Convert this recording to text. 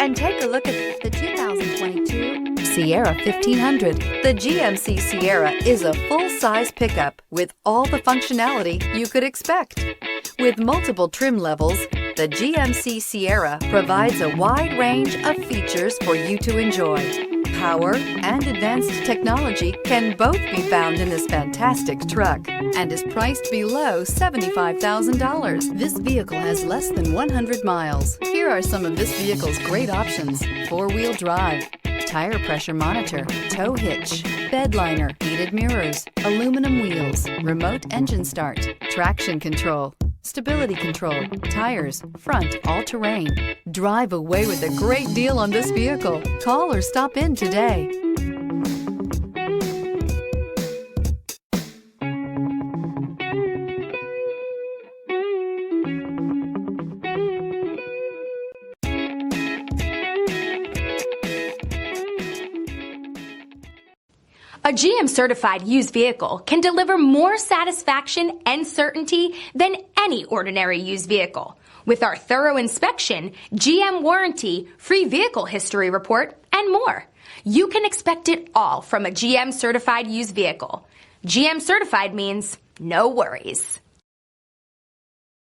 and take a look at the 2022 Sierra 1500. The GMC Sierra is a full-size pickup with all the functionality you could expect. With multiple trim levels, the GMC Sierra provides a wide range of features for you to enjoy. Power and advanced technology can both be found in this fantastic truck and is priced below $75,000. This vehicle has less than 100 miles. Here are some of this vehicle's great options: four-wheel drive, tire pressure monitor, tow hitch, bed liner, heated mirrors, aluminum wheels, remote engine start, traction control, stability control, tires, front all-terrain. Drive away with a great deal on this vehicle. Call or stop in today. A GM-certified used vehicle can deliver more satisfaction and certainty than any ordinary used vehicle. With our thorough inspection, GM warranty, free vehicle history report, and more. You can expect it all from a GM-certified used vehicle. GM-certified means no worries.